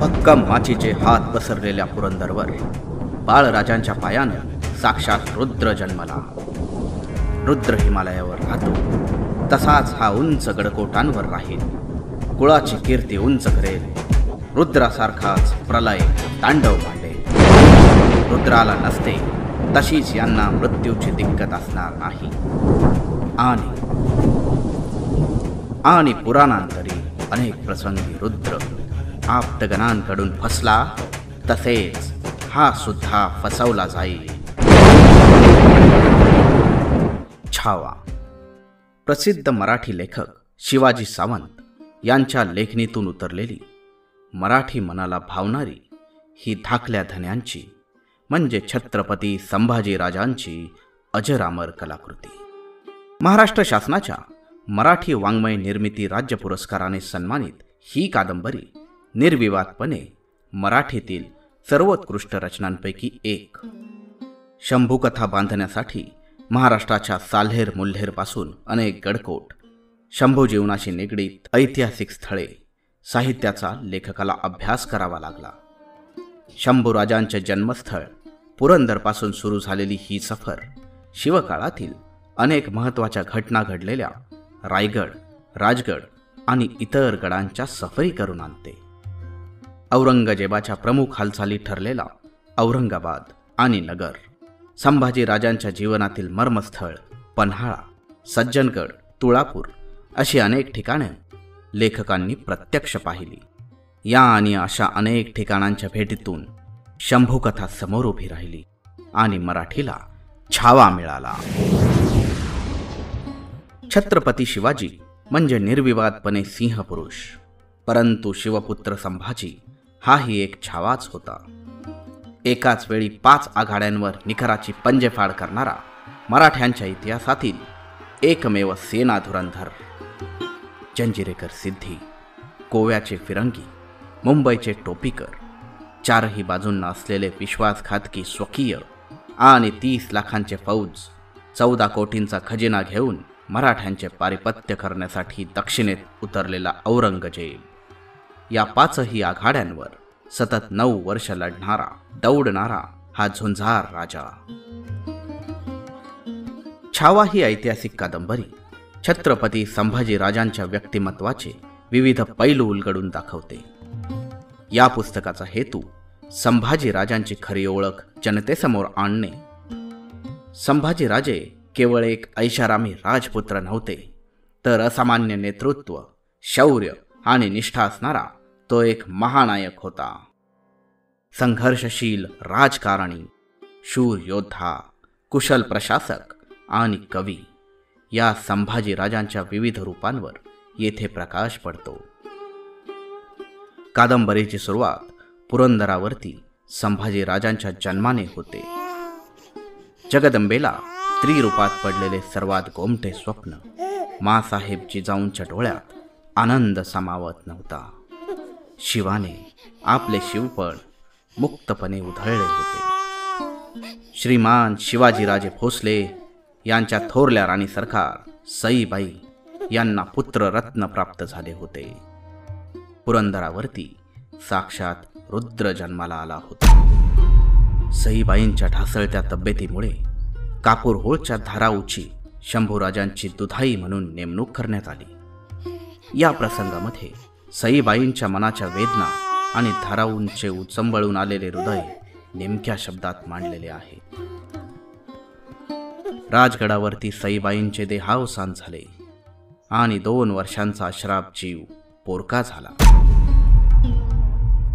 भक्कम माचीचे हात पसरलेल्या पुरंदरवर बाळराजांच्या पायानं साक्षात रुद्र जन्मला. रुद्र हिमालयावर राहतो, तसाच हा उंच गडकोटांवर राहील. कुळाची कीर्ती उंच करेल. रुद्रासारखाच प्रलय तांडव मांडेल. रुद्राला नसते तशीच यांना मृत्यूची दिक्कत असणार नाही. आणि पुराणांतरी अनेक प्रसंगी रुद्र आप्तगणांकडून फसला, तसेच हा सुद्धा फसवला जाईल. छावा. प्रसिद्ध मराठी लेखक शिवाजी सावंत यांच्या लेखणीतून उतरलेली, मराठी मनाला भावणारी ही धाकल्या धन्यांची म्हणजे छत्रपती संभाजीराजांची अजरामर कलाकृती. महाराष्ट्र शासनाच्या मराठी वाङ्मय निर्मिती राज्य पुरस्काराने सन्मानित ही कादंबरी निर्विवादपणे मराठीतील सर्वोत्कृष्ट रचनांपैकी एक. शंभूकथा बांधण्यासाठी महाराष्ट्राच्या साल्हेर मुल्हेरपासून अनेक गडकोट, शंभू जीवनाशी निगडीत ऐतिहासिक स्थळे, साहित्याचा लेखकाला अभ्यास करावा लागला. शंभूराजांचे जन्मस्थळ पुरंदरपासून सुरू झालेली ही सफर शिवकाळातील अनेक महत्त्वाच्या घटना घडलेल्या रायगड, राजगड आणि इतर गडांच्या सफरी करून आणते. औरंगजेबाच्या प्रमुख हालचाली ठरलेला औरंगाबाद आणि नगर, संभाजीराजांच्या जीवनातील मर्मस्थळ पन्हाळा, सज्जनगड, तुळापूर अशी अनेक ठिकाणे लेखकांनी प्रत्यक्ष पाहिली. या आणि अशा अनेक ठिकाणांच्या भेटीतून शंभूकथा समोर उभी राहिली आणि मराठीला छावा मिळाला. छत्रपती शिवाजी म्हणजे निर्विवादपणे सिंहपुरुष, परंतु शिवपुत्र संभाजी हाही एक छावाच होता. एकाच वेळी 5 आघाड्यांवर निखराची पंजेफाड करणारा मराठ्यांच्या इतिहासातील एकमेव सेना धुरंधर. जंजिरेकर सिद्धी, गोव्याचे फिरंगी, मुंबईचे टोपीकर, चारही बाजूंना असलेले विश्वासघातकी स्वकीय आणि 30 लाखांचे फौज, 14 कोटींचा खजिना घेऊन मराठ्यांचे पारिपत्य करण्यासाठी दक्षिणेत उतरलेला औरंगजेब. या 5ही आघाड्यांवर सतत 9 वर्ष लढणारा, दौडणारा हा झुंजार राजा. छावा ही ऐतिहासिक कादंबरी छत्रपती संभाजीराजांच्या व्यक्तिमत्वाचे विविध पैलू उलगडून दाखवते. या पुस्तकाचा हेतू संभाजीराजांची खरी ओळख जनतेसमोर आणणे. संभाजीराजे केवळ एक ऐशारामी राजपुत्र नव्हते, तर असामान्य नेतृत्व, शौर्य आणि निष्ठा असणारा तो एक महानायक होता. संघर्षशील राजकारणी, शूर योद्धा, कुशल प्रशासक आणि कवी या संभाजीराजांच्या विविध रूपांवर येथे प्रकाश पडतो. कादंबरीची सुरुवात पुरंदरावरती संभाजीराजांच्या जन्माने होते. जगदंबेला स्त्री रूपात पडलेले सर्वात गोमटे स्वप्न माँसाहेब जिजाऊंच्या डोळ्यात आनंद सामावत नव्हता. शिवाने आपले शिवपण मुक्तपणे उधळले होते. श्रीमान शिवाजीराजे भोसले यांच्या थोरल्या राणी सरकार सईबाई यांना पुत्ररत्न प्राप्त झाले होते. पुरंदरावरती साक्षात रुद्र जन्माला आला होता. सईबाईंच्या ढासळत्या तब्येतीमुळे कापूरहोळच्या धाराऊची शंभूराजांची दुधाई म्हणून नेमणूक करण्यात आली. या प्रसंगामध्ये सईबाईंच्या मनाच्या वेदना आणि धाराऊंचे उचंबळून आलेले हृदय नेमक्या शब्दात मांडलेले आहे. राजगडावरती सईबाईंचे देहावसान झाले आणि 2 वर्षांचा अश्राप जीव पोरका झाला.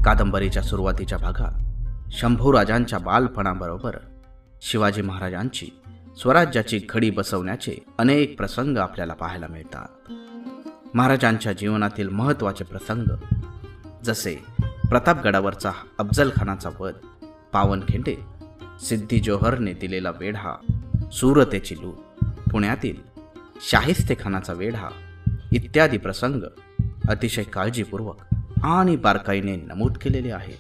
कादंबरीच्या सुरुवातीच्या भागात शंभूराजांच्या बालपणाबरोबर शिवाजी महाराजांची स्वराज्याची घडी बसवण्याचे अनेक प्रसंग आपल्याला पाहायला मिळतात. महाराजांच्या जीवनातील महत्त्वाचे प्रसंग जसे प्रतापगडावरचा अफजलखानाचा वध, पावनखिंडे सिद्धी जोहरने दिलेला वेढा, सुरतेची लूट, पुण्यातील शाहिस्तेखानाचा वेढा इत्यादी प्रसंग अतिशय काळजीपूर्वक आणि बारकाईने नमूद केलेले आहे.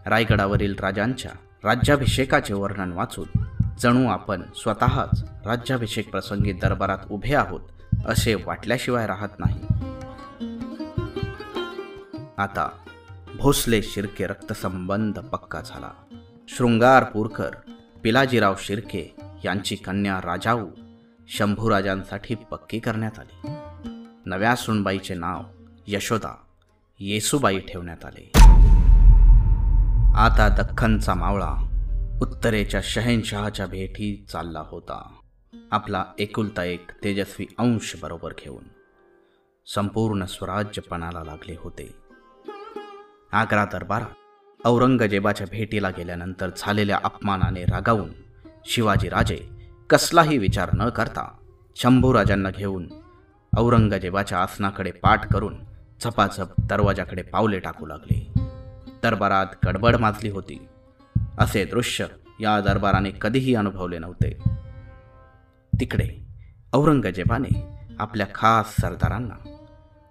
रायगडावरील राजांच्या राज्याभिषेकाचे वर्णन वाचून जणू आपण स्वतःच राज्याभिषेक प्रसंगी दरबारात उभे आहोत असे वाटल्याशिवाय राहत नाही. आता भोसले शिर्के रक्तसंबंध पक्का झाला. शृंगारपूरकर पिलाजीराव शिर्के यांची कन्या राजाऊ शंभूराजांसाठी पक्की करण्यात आली. नव्या सुनबाईचे नाव यशोदा येसूबाई ठेवण्यात आले. आता दख्खनचा मावळा उत्तरेच्या शहेनशहाच्या भेटी चालला होता. आपला एकुलता एक तेजस्वी अंश बरोबर घेऊन संपूर्ण स्वराज्य पणाला लागले होते. आग्रा दरबारात औरंगजेबाच्या भेटीला गेल्यानंतर झालेल्या अपमानाने रागावून शिवाजीराजे कसलाही विचार न करता शंभूराजांना घेऊन औरंगजेबाच्या आसनाकडे पाठ करून झपाझप दरवाजाकडे पावले टाकू लागले. दरबारात गडबड माजली होती. असे दृश्य या दरबाराने कधीही अनुभवले नव्हते. तिकडे औरंगजेबाने आपल्या खास सरदारांना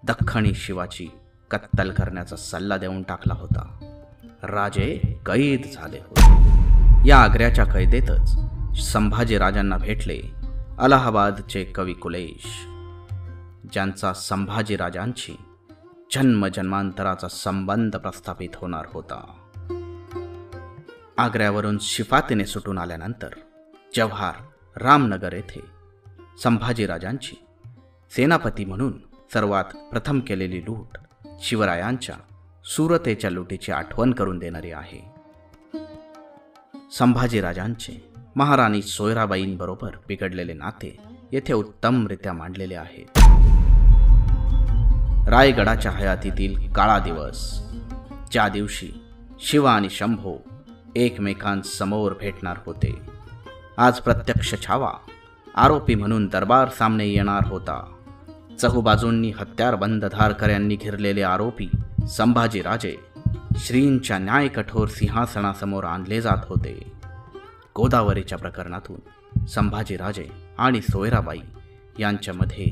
दख्खनी शिवाची कत्तल करण्याचा सल्ला देऊन टाकला होता. राजे कैद झाले होते. या आग्र्याच्या कैदेतच संभाजीराजांना भेटले अलाहाबादचे कवी कुलेश, ज्यांचा संभाजीराजांची जन्मजन्मांतराचा संबंध प्रस्थापित होणार होता. आग्र्यावरून शिफातीने सुटून आल्यानंतर जव्हार रामनगर येथे संभाजीराजांची सेनापती म्हणून सर्वात प्रथम केलेली लूट शिवरायांच्या सुरतेच्या लुटीची आठवण करून देणारी आहे. संभाजीराजांचे महाराणी सोयराबाईंबरोबर बिघडलेले नाते येथे उत्तमरित्या मांडलेले आहेत. रायगडाच्या हयातीतील काळा दिवस, ज्या दिवशी शिव आणि शंभो एकमेकांसमोर भेटणार होते, आज प्रत्यक्ष छावा आरोपी म्हणून दरबार सामने येणार होता. चहूबाजूंनी हत्यारबंद धारकऱ्यांनी घिरलेले आरोपी संभाजीराजे श्रींच्या न्यायकठोर सिंहासनासमोर आणले जात होते. गोदावरीच्या प्रकरणातून संभाजीराजे आणि सोयराबाई यांच्यामध्ये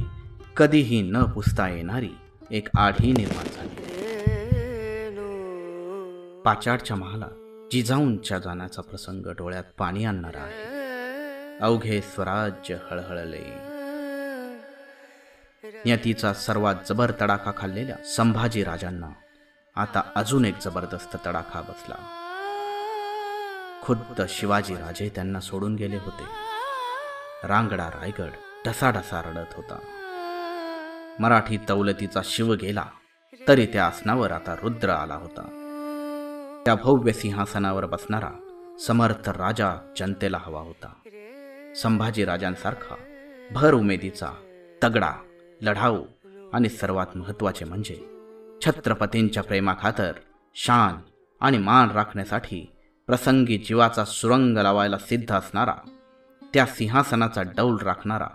कधीही न पुसता येणारी एक आढी निर्माण झाली. पाचाडच्या महालात जिजाऊंच्या जाण्याचा प्रसंग डोळ्यात पाणी आणणारा आहे. अवघे स्वराज्य हळहळले. नियतीचा सर्वात जबर तडाखा खाल्लेल्या संभाजीराजांना आता अजून एक जबरदस्त तडाखा बसला. खुद्द शिवाजीराजे त्यांना सोडून गेले होते. रांगडा रायगड ढसाढसा रडत होता. मराठी तौलतीचा शिव गेला तरी त्या आसनावर आता रुद्र आला होता. त्या भव्य सिंहासनावर बसणारा समर्थ राजा जनतेला हवा होता. संभाजीराजांसारखा भर उमेदीचा, तगडा, लढाऊ आणि सर्वात महत्त्वाचे म्हणजे छत्रपतींच्या प्रेमाखातर शान आणि मान राखण्यासाठी प्रसंगी जीवाचा सुरंग लावायला सिद्ध असणारा, त्या सिंहासनाचा डौल राखणारा,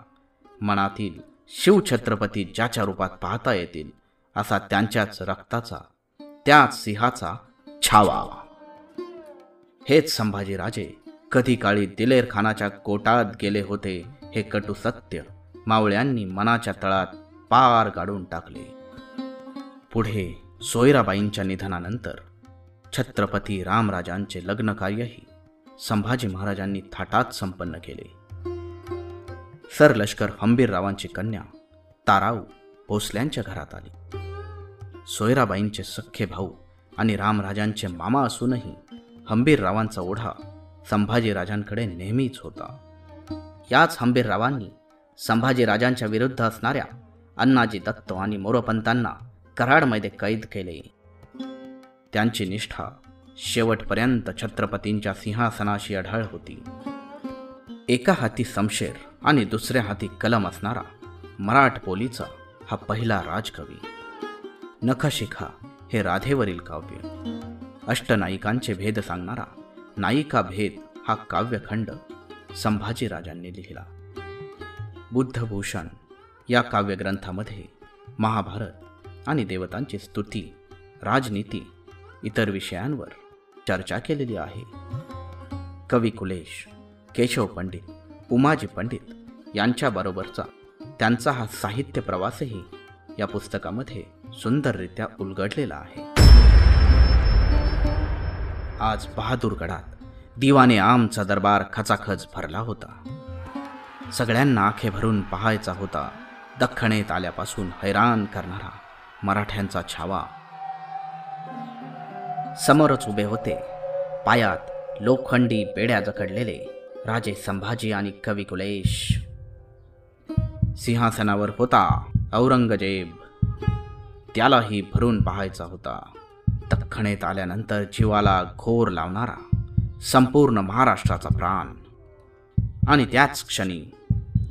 मनातील शिवछत्रपती ज्याच्या रूपात पाहता येतील असा त्यांच्याच रक्ताचा, त्याच सिंहाचा छावा. हेच संभाजीराजे कधी काळी दिलेर खानाच्या कोटात गेले होते हे कटू सत्य मावळ्यांनी मनाच्या तळात पार गाडून टाकले. पुढे सोयराबाईंच्या निधनानंतर छत्रपती रामराजांचे लग्न कार्यही संभाजी महाराजांनी थाटात संपन्न केले. सरलष्कर हंबीररावांची कन्या ताराऊ भोसल्यांच्या घरात आली. सोयराबाईंचे सख्खे भाऊ आणि रामराजांचे मामा असूनही हंबीररावांचा ओढा संभाजीराजांकडे नेहमीच होता. याच हंबीररावांनी संभाजीराजांच्या विरुद्ध असणाऱ्या अण्णाजी दत्त आणि मोरोपंतांना कराडमध्ये कैद केले. त्यांची निष्ठा शेवटपर्यंत छत्रपतींच्या सिंहासनाशी अढळ होती. एका हाती शमशेर आणि दुसऱ्या हाती कलम असणारा मराठ बोलीचा हा पहिला राजकवी. नखशिखा हे राधेवरील काव्य, अष्टनायिकांचे भेद सांगणारा नायिका भेद हा काव्यखंड संभाजीराजांनी लिहिला. बुद्धभूषण या काव्यग्रंथामध्ये महाभारत आणि देवतांची स्तुती, राजनीती, इतर विषयांवर चर्चा केलेली आहे. कवी कुलेश, केशव पंडित, उमाजी पंडित यांच्याबरोबरचा त्यांचा हा साहित्य प्रवासही या पुस्तकामध्ये सुंदररित्या उलगडलेला आहे. आज बहादूरगडात दिवाने आमचा दरबार खचाखच भरला होता. सगळ्यांना आखे भरून पाहायचा होता दख्खनेत आल्यापासून हैराण करणारा मराठ्यांचा छावा. समोरच उभे होते पायात लोखंडी बेड्या जखडलेले राजे संभाजी आणि कवी कुलेश. सिंहासनावर होता औरंगजेब. त्यालाही भरून पाहायचा होता. दख्खनेत आल्यानंतर जीवाला घोर लावणारा संपूर्ण महाराष्ट्राचा प्राण. आणि त्याच क्षणी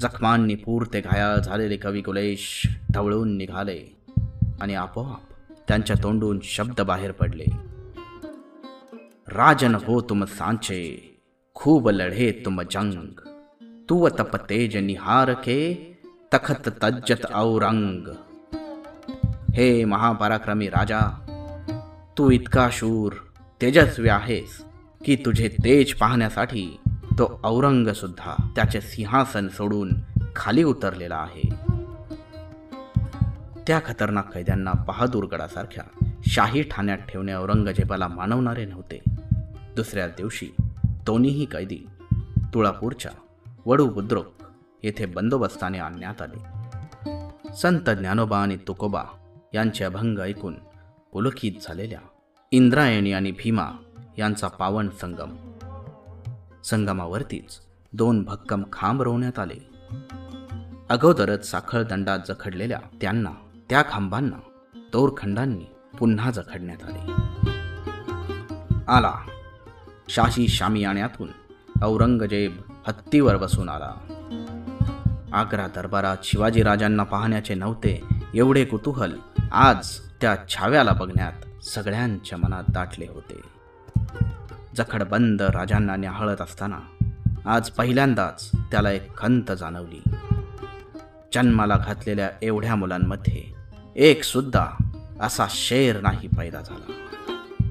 जखमांनी पुरते घायाळ झालेले कवी कुलेश ढवळून निघाले आणि आपोआप त्यांच्या तोंडून शब्द बाहेर पडले. राजन हो तुम सांचे, खूब लढे तुम जंग, तू तप तेज निहार के, तखत तज्जत औरंग. हे महापराक्रमी राजा, तू इतका शूर तेजस्वी आहेस की तुझे तेज पाहण्यासाठी तो औरंग सुद्धा त्याचे सिंहासन सोडून खाली उतरलेला आहे. त्या खतरनाक कैद्यांना बहादूरगडासारख्या शाही ठाण्यात ठेवणे औरंगजेबाला मानवणारे नव्हते. दुसऱ्या दिवशी दोन्हीही कैदी तुळापूरच्या वडू बुद्रुक येथे बंदोबस्ताने आणण्यात आले. संत ज्ञानोबा आणि तुकोबा यांचे अभंग ऐकून पुलकित झालेल्या इंद्रायणी आणि भीमा यांचा पावन संगम. संगमावरतीच 2 भक्कम खांब रोवण्यात आले. अगोदरच साखळ दंडात जखडलेल्या त्यांना त्या खांबांना दोरखंडांनी पुन्हा जखडण्यात आले. आला शाही शामियाण्यातून औरंगजेब हत्तीवर बसून आला. आग्रा दरबारात शिवाजीराजांना पाहण्याचे नव्हते एवढे कुतूहल आज त्या छाव्याला बघण्यात सगळ्यांच्या मनात दाटले होते. जखडबंद राजांना न्याहाळत असताना आज पहिल्यांदाच त्याला एक खंत जाणवली. जन्माला घातलेल्या एवढ्या मुलांमध्ये एक सुद्धा असा शेर नाही पैदा झाला.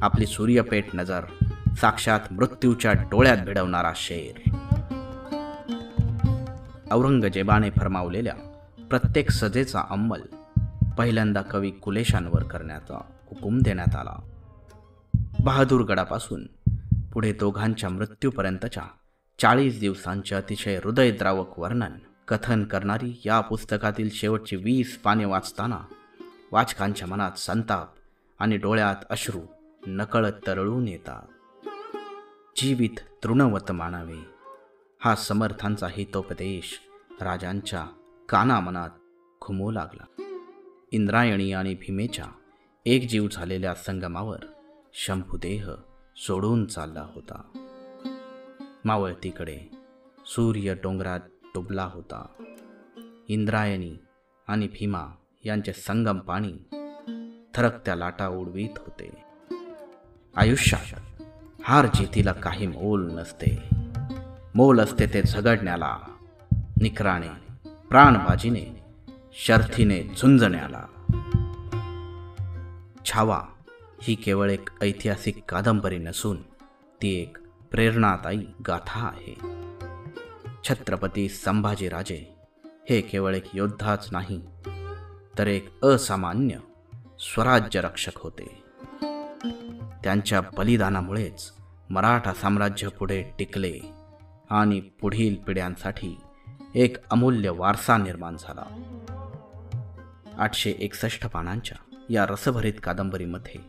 आपली सूर्यपेठ नजर साक्षात मृत्यूच्या डोळ्यात भिडवणारा शेर. औरंगजेबाने फरमावलेल्या प्रत्येक सजेचा अंमल पहिल्यांदा कवी कुलेशांवर करण्याचा हुकूम देण्यात आला. बहादूरगडापासून पुढे दोघांच्या मृत्यूपर्यंतच्या 40 दिवसांचे अतिशय हृदयद्रावक वर्णन कथन करणारी या पुस्तकातील शेवटची 20 पाने वाचताना वाचकांच्या मनात संताप आणि डोळ्यात अश्रू नकळत तरळून येतात. जीवित तृणवत मानावे हा समर्थांचा हितोपदेश राजांच्या कानामनात घुमू लागला. इंद्रायणी आणि भीमेच्या एकजीव झालेल्या संगमावर शंभुदेह सोडून चालला होता. मावळतीकडे सूर्य डोंगरात डुबला होता. इंद्रायणी आणि भीमा यांचे संगम पाणी थरकत्या लाटा उडवीत होते. आयुष्यात हार जितीला काही मोल नसते. मोल असते ते झगडण्याला, निकराने, प्राणबाजीने, शर्थीने झुंजण्याला. छावा ही केवळ एक ऐतिहासिक कादंबरी नसून ती एक प्रेरणादायी गाथा आहे. छत्रपती संभाजीराजे हे केवळ एक योद्धाच नाही तर एक असामान्य स्वराज्य रक्षक होते. त्यांच्या बलिदानामुळेच मराठा साम्राज्य पुढे टिकले आणि पुढील पिढ्यांसाठी एक अमूल्य वारसा निर्माण झाला. 861 पानांच्या या रसभरीत कादंबरीमध्ये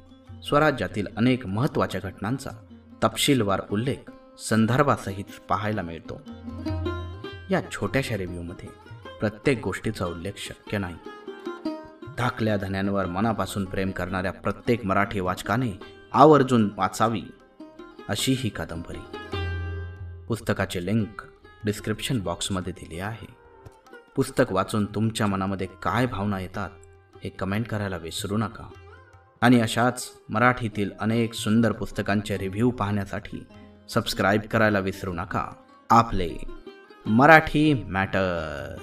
स्वराज्यातील अनेक महत्त्वाच्या घटनांचा तपशीलवार उल्लेख संदर्भासहित पाहायला मिळतो. या छोट्याशा रिव्ह्यूमध्ये प्रत्येक गोष्टीचा उल्लेख शक्य नाही. धाकल्या धन्यांवर मनापासून प्रेम करणाऱ्या प्रत्येक मराठी वाचकाने आवर्जून वाचावी अशी ही कादंबरी. पुस्तकाचे लिंक डिस्क्रिप्शन बॉक्समध्ये दिले आहे. पुस्तक वाचून तुमच्या मनामध्ये काय भावना येतात हे कमेंट करायला विसरू नका. आणि अशाच मराठीतील अनेक सुंदर पुस्तकांचे रिव्ह्यू पाहण्यासाठी सबस्क्राईब करायला विसरू नका. आपले मराठी मॅटर.